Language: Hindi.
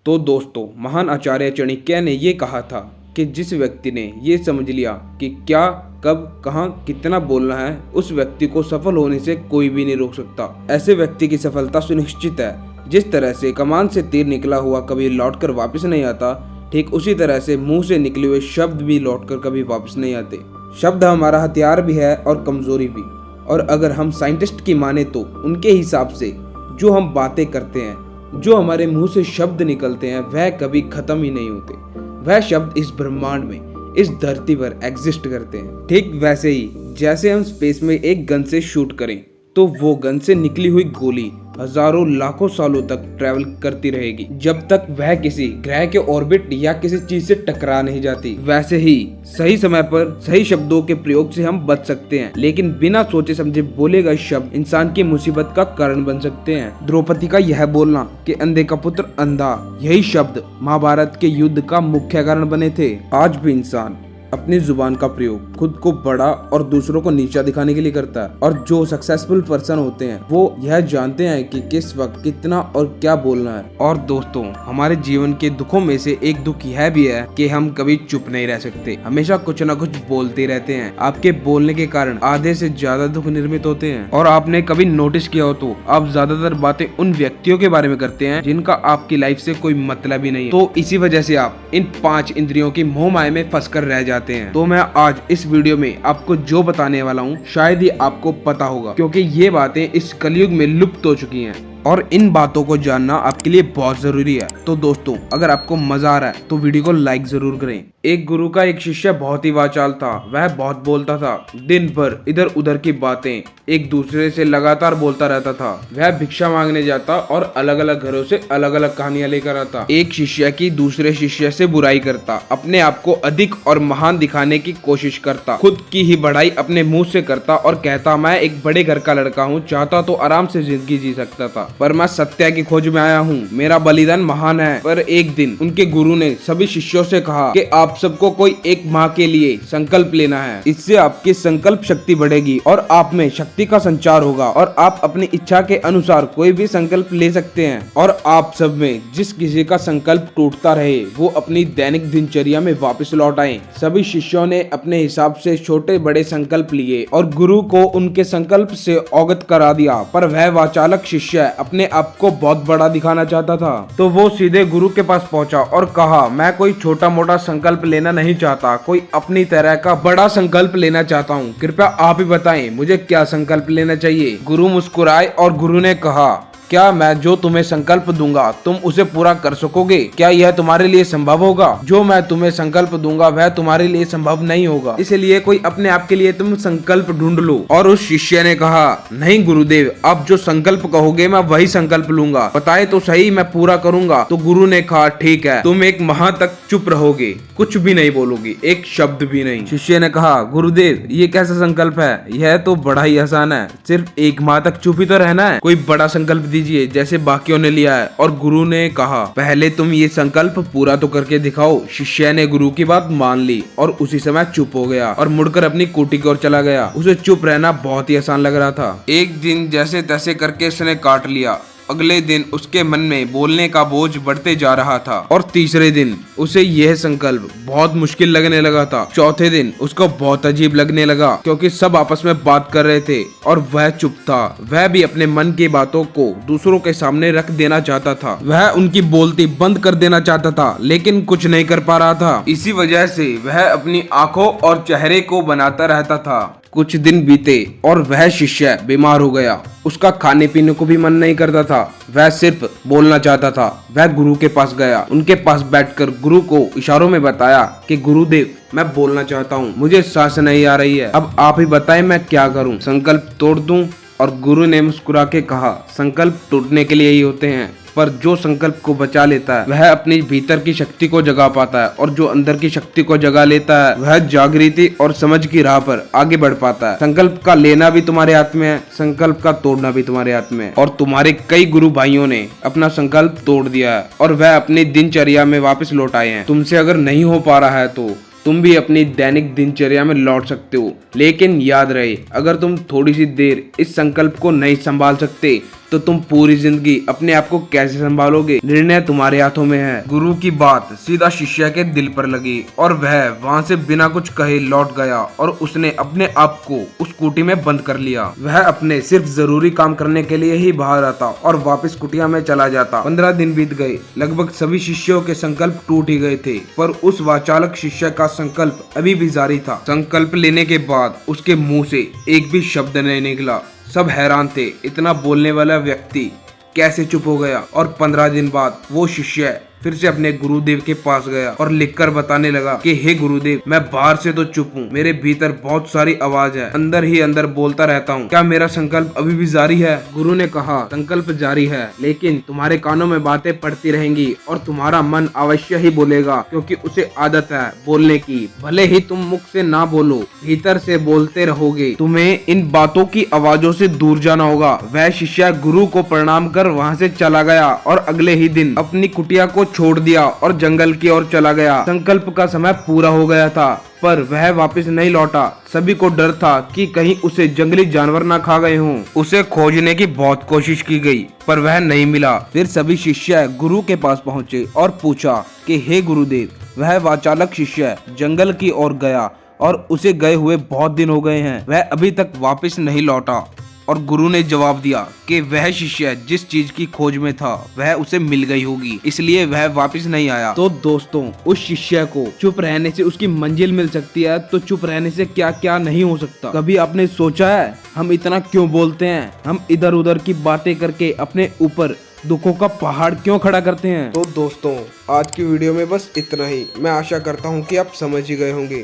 तो दोस्तों, महान आचार्य चाणक्य ने ये कहा था कि जिस व्यक्ति ने ये समझ लिया कि क्या, कब, कहाँ, कितना बोलना है, उस व्यक्ति को सफल होने से कोई भी नहीं रोक सकता। ऐसे व्यक्ति की सफलता सुनिश्चित है। जिस तरह से कमान से तीर निकला हुआ कभी लौटकर वापस नहीं आता, ठीक उसी तरह से मुंह से निकले हुए शब्द भी लौटकर कभी वापस नहीं आते। शब्द हमारा हथियार भी है और कमजोरी भी। और अगर हम साइंटिस्ट की माने तो उनके हिसाब से जो हम बातें करते हैं, जो हमारे मुंह से शब्द निकलते हैं, वह कभी खत्म ही नहीं होते। वह शब्द इस ब्रह्मांड में, इस धरती पर एग्जिस्ट करते हैं। ठीक वैसे ही जैसे हम स्पेस में एक गन से शूट करें तो वो गन से निकली हुई गोली हजारों लाखों सालों तक ट्रैवल करती रहेगी जब तक वह किसी ग्रह के ऑर्बिट या किसी चीज से टकरा नहीं जाती। वैसे ही सही समय पर सही शब्दों के प्रयोग से हम बच सकते हैं, लेकिन बिना सोचे समझे बोले गए शब्द इंसान की मुसीबत का कारण बन सकते हैं। द्रौपदी का यह बोलना कि अंधे का पुत्र अंधा, यही शब्द महाभारत के युद्ध का मुख्य कारण बने थे। आज भी इंसान अपनी जुबान का प्रयोग खुद को बड़ा और दूसरों को नीचा दिखाने के लिए करता है। और जो सक्सेसफुल पर्सन होते हैं वो यह जानते हैं कि किस वक्त कितना और क्या बोलना है। और दोस्तों, हमारे जीवन के दुखों में से एक दुख यह भी है कि हम कभी चुप नहीं रह सकते, हमेशा कुछ न कुछ बोलते रहते हैं। आपके बोलने के कारण आधे से ज्यादा दुख निर्मित होते हैं। और आपने कभी नोटिस किया हो तो आप ज्यादातर बातें उन व्यक्तियों के बारे में करते हैं जिनका आपकी लाइफ से कोई मतलब ही नहीं है। तो इसी वजह से आप इन 5 इंद्रियों की मोह माया में फंस कर रह जाते हैं। तो मैं आज इस वीडियो में आपको जो बताने वाला हूँ शायद ही आपको पता होगा, क्योंकि ये बातें इस कलयुग में लुप्त हो चुकी हैं और इन बातों को जानना आपके लिए बहुत जरूरी है। तो दोस्तों, अगर आपको मजा आ रहा है तो वीडियो को लाइक जरूर करें। एक गुरु का एक शिष्य बहुत ही वाचाल था। वह बहुत बोलता था, दिन भर इधर उधर की बातें एक दूसरे से लगातार बोलता रहता था। वह भिक्षा मांगने जाता और अलग अलग घरों से अलग अलग कहानियां लेकर आता। एक शिष्य की दूसरे शिष्य से बुराई करता, अपने आप को अधिक और महान दिखाने की कोशिश करता, खुद की ही बढ़ाई अपने मुंह से करता और कहता, मैं एक बड़े घर का लड़का हूँ, चाहता तो आराम से जिंदगी जी सकता था, पर मैं सत्य की खोज में आया हूँ, मेरा बलिदान महान है। पर एक दिन उनके गुरु ने सभी शिष्यों से कहा कि आप सबको कोई एक माह के लिए संकल्प लेना है। इससे आपकी संकल्प शक्ति बढ़ेगी और आप में शक्ति का संचार होगा और आप अपनी इच्छा के अनुसार कोई भी संकल्प ले सकते हैं। और आप सब में जिस किसी का संकल्प टूटता रहे वो अपनी दैनिक दिनचर्या में वापस लौट आए। सभी शिष्यों ने अपने हिसाब से छोटे बड़े संकल्प लिए और गुरु को उनके संकल्प से अवगत करा दिया। पर वह वाचालक शिष्य अपने आप को बहुत बड़ा दिखाना चाहता था, तो वो सीधे गुरु के पास पहुंचा और कहा, मैं कोई छोटा मोटा संकल्प लेना नहीं चाहता, कोई अपनी तरह का बड़ा संकल्प लेना चाहता हूँ। कृपया आप ही बताएं मुझे क्या संकल्प लेना चाहिए। गुरु मुस्कुराए और गुरु ने कहा, क्या मैं जो तुम्हें संकल्प दूंगा तुम उसे पूरा कर सकोगे? क्या यह तुम्हारे लिए संभव होगा? जो मैं तुम्हें संकल्प दूंगा वह तुम्हारे लिए संभव नहीं होगा, इसलिए कोई अपने आप के लिए तुम संकल्प ढूंढ लो। और उस शिष्य ने कहा, नहीं गुरुदेव, आप जो संकल्प कहोगे मैं वही संकल्प लूंगा, बताए तो सही, मैं पूरा करूंगा। तो गुरु ने कहा, ठीक है, तुम एक माह तक चुप रहोगे, कुछ भी नहीं बोलोगे, एक शब्द भी नहीं। शिष्य ने कहा, गुरुदेव ये कैसा संकल्प है? यह तो बड़ा ही आसान है, सिर्फ एक माह तक चुप ही तो रहना है, कोई बड़ा संकल्प दीजिए जैसे बाकियों ने लिया है। और गुरु ने कहा, पहले तुम ये संकल्प पूरा तो करके दिखाओ। शिष्य ने गुरु की बात मान ली और उसी समय चुप हो गया और मुड़कर अपनी कुटी की ओर चला गया। उसे चुप रहना बहुत ही आसान लग रहा था। एक दिन जैसे तैसे करके उसने काट लिया। अगले दिन उसके मन में बोलने का बोझ बढ़ते जा रहा था और तीसरे दिन उसे यह संकल्प बहुत मुश्किल लगने लगा था। चौथे दिन उसको बहुत अजीब लगने लगा क्योंकि सब आपस में बात कर रहे थे और वह चुप था। वह भी अपने मन की बातों को दूसरों के सामने रख देना चाहता था। वह उनकी बोलती बंद कर देना चाहता था, लेकिन कुछ नहीं कर पा रहा था। इसी वजह से वह अपनी आंखों और चेहरे को बनाता रहता था। कुछ दिन बीते और वह शिष्य बीमार हो गया। उसका खाने पीने को भी मन नहीं करता था, वह सिर्फ बोलना चाहता था। वह गुरु के पास गया, उनके पास बैठकर गुरु को इशारों में बताया कि गुरुदेव, मैं बोलना चाहता हूँ, मुझे सांस नहीं आ रही है, अब आप ही बताएं मैं क्या करूँ, संकल्प तोड़ दूं? और गुरु ने मुस्कुरा के कहा, संकल्प टूटने के लिए ही होते हैं, पर जो संकल्प को बचा लेता है वह अपनी भीतर की शक्ति को जगा पाता है, और जो अंदर की शक्ति को जगा लेता है वह जागृति और समझ की राह पर आगे बढ़ पाता है। संकल्प का लेना भी तुम्हारे हाथ में है, संकल्प का तोड़ना भी तुम्हारे हाथ में है। और तुम्हारे कई गुरु भाइयों ने अपना संकल्प तोड़ दिया है और वह अपनी दिनचर्या में वापस लौट आए हैं। तुमसे अगर नहीं हो पा रहा है तो तुम भी अपनी दैनिक दिनचर्या में लौट सकते हो, लेकिन याद रहे, अगर तुम थोड़ी सी देर इस संकल्प को नहीं संभाल सकते तो तुम पूरी जिंदगी अपने आप को कैसे संभालोगे? निर्णय तुम्हारे हाथों में है। गुरु की बात सीधा शिष्य के दिल पर लगी और वह वहाँ से बिना कुछ कहे लौट गया और उसने अपने आप को उस कुटी में बंद कर लिया। वह अपने सिर्फ जरूरी काम करने के लिए ही बाहर आता और वापस कुटिया में चला जाता। 15 दिन बीत गए। लगभग सभी शिष्यों के संकल्प टूट ही गए थे, पर उस वाचालक शिष्य का संकल्प अभी भी जारी था। संकल्प लेने के बाद उसके मुंह से एक भी शब्द नहीं निकला। सब हैरान थे, इतना बोलने वाला व्यक्ति कैसे चुप हो गया। और 15 दिन बाद वो शिष्य फिर से अपने गुरुदेव के पास गया और लिखकर बताने लगा कि हे गुरुदेव, मैं बाहर से तो चुप हूँ, मेरे भीतर बहुत सारी आवाज है, अंदर ही अंदर बोलता रहता हूँ, क्या मेरा संकल्प अभी भी जारी है? गुरु ने कहा, संकल्प जारी है, लेकिन तुम्हारे कानों में बातें पड़ती रहेंगी और तुम्हारा मन अवश्य ही बोलेगा, क्योंकि उसे आदत है बोलने की। भले ही तुम मुख से ना बोलो, भीतर से बोलते रहोगे। तुम्हें इन बातों की आवाजों से दूर जाना होगा। वह शिष्य गुरु को प्रणाम कर वहाँ से चला गया और अगले ही दिन अपनी कुटिया को छोड़ दिया और जंगल की ओर चला गया। संकल्प का समय पूरा हो गया था, पर वह वापस नहीं लौटा। सभी को डर था कि कहीं उसे जंगली जानवर ना खा गए हों। उसे खोजने की बहुत कोशिश की गई, पर वह नहीं मिला। फिर सभी शिष्य गुरु के पास पहुँचे और पूछा कि हे गुरुदेव, वह वाचालक शिष्य जंगल की ओर गया और उसे गए हुए बहुत दिन हो गए हैं, वह अभी तक वापस नहीं लौटा। और गुरु ने जवाब दिया कि वह शिष्य जिस चीज की खोज में था वह उसे मिल गई होगी, इसलिए वह वापस नहीं आया। तो दोस्तों, उस शिष्य को चुप रहने से उसकी मंजिल मिल सकती है, तो चुप रहने से क्या क्या नहीं हो सकता। कभी आपने सोचा है हम इतना क्यों बोलते हैं? हम इधर उधर की बातें करके अपने ऊपर दुखों का पहाड़ क्यों खड़ा करते हैं? तो दोस्तों, आज की वीडियो में बस इतना ही। मैं आशा करता हूँ कि आप समझ ही गए होंगे।